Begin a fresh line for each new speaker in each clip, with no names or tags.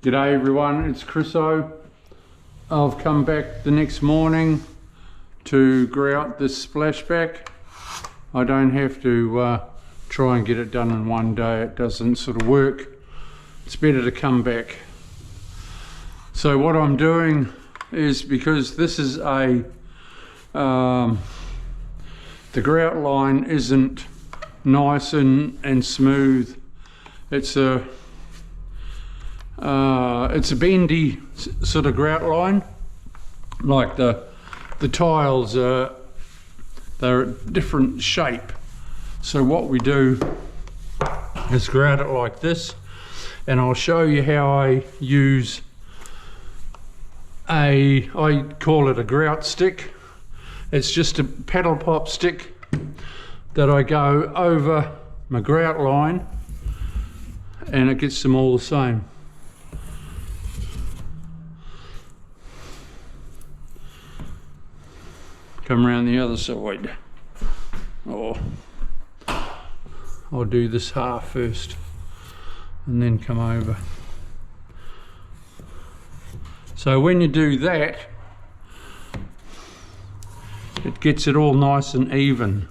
G'day everyone, it's Chriso. I've come back the next morning to grout this splashback. I don't have to try and get it done in one day, it doesn't sort of work. It's better to come back. So what I'm doing is, because this is the grout line isn't nice and smooth. It's a bendy sort of grout line. Like the tiles they're a different shape. So what we do is grout it like this, and I'll show you how I use I call it a grout stick. It's just a paddle pop stick that I go over my grout line and it gets them all the same. Come around the other side. Oh, I'll do this half first and then come over. So when you do that, it gets it all nice and even.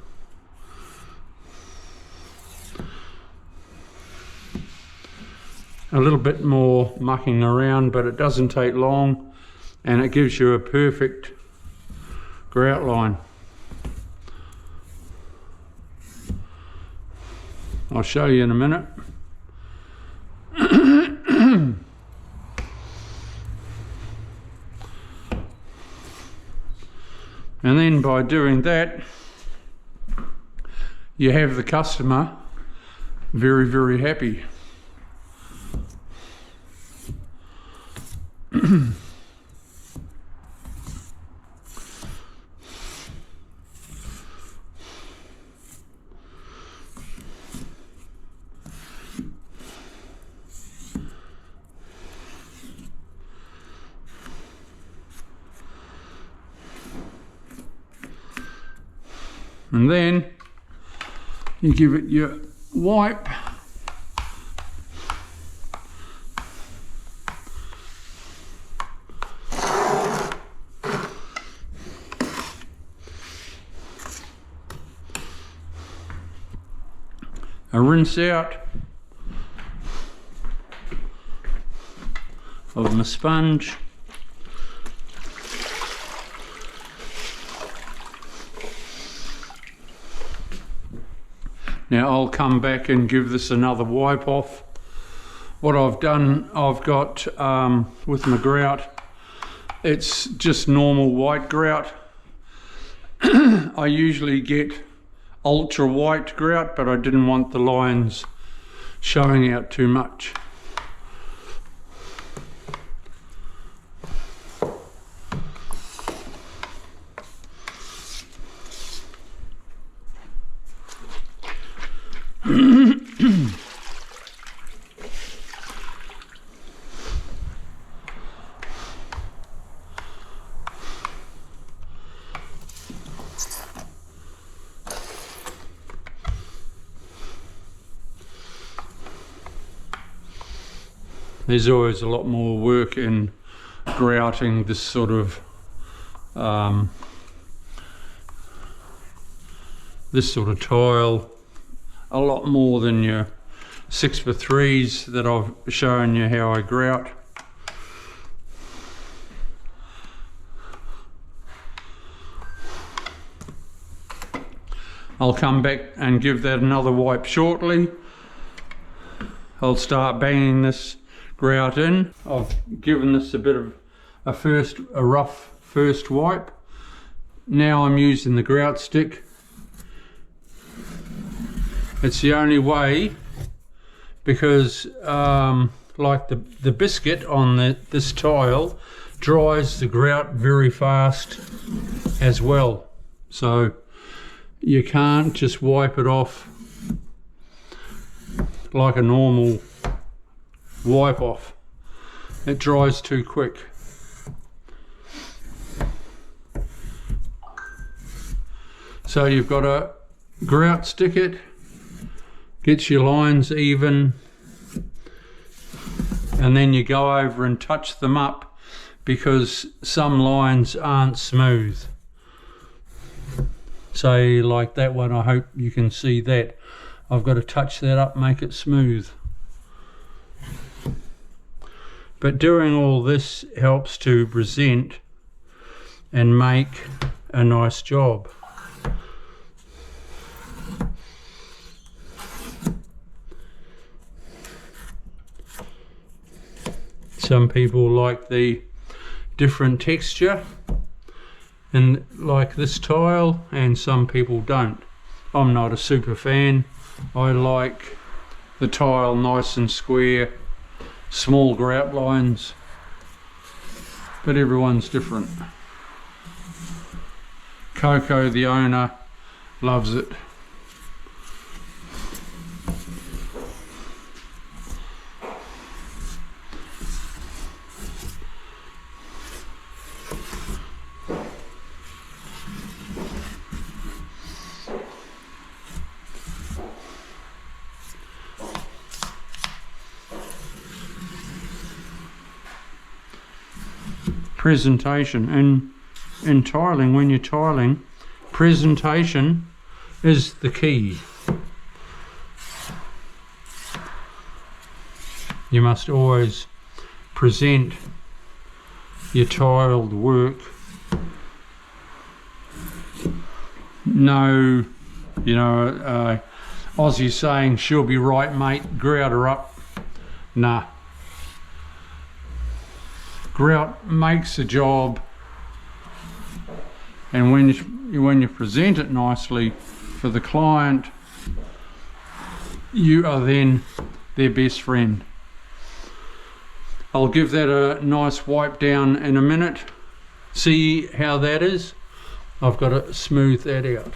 A little bit more mucking around, but it doesn't take long, and it gives you a perfect grout line. I'll show you in a minute. And then by doing that, you have the customer very, very happy. And then you give it your wipe. A rinse out of my sponge. Now I'll come back and give this another wipe off. What I've done, I've got with my grout, it's just normal white grout. I usually get ultra white grout, but I didn't want the lines showing out too much. There's always a lot more work in grouting this sort of tile, a lot more than your 6x3s that I've shown you how I grout. I'll come back and give that another wipe shortly. I'll start banging this grout in. I've given this a bit of a rough first wipe. Now I'm using the grout stick. It's the only way, because like the biscuit on this tile dries the grout very fast as well. So you can't just wipe it off like a normal wipe off. It dries too quick. So you've got to grout stick it, gets your lines even, and then you go over and touch them up, because some lines aren't smooth. Say like that one, I hope you can see that. I've got to touch that up, make it smooth. But doing all this helps to present and make a nice job. Some people like the different texture and like this tile, and some people don't. I'm not a super fan. I like the tile nice and square, small grout lines, but everyone's different. Coco, the owner, loves it. Presentation in tiling, when you're tiling, presentation is the key. You must always present your tiled work. No, you know, Aussie saying, she'll be right mate, grout her up. Nah. Grout makes a job, and when you present it nicely for the client, you are then their best friend. I'll give that a nice wipe down in a minute. See how that is? I've got to smooth that out.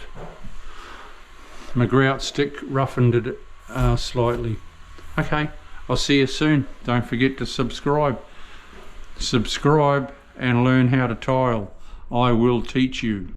My grout stick roughened it slightly. Okay, I'll see you soon. Don't forget to subscribe. Subscribe and learn how to tile. I will teach you.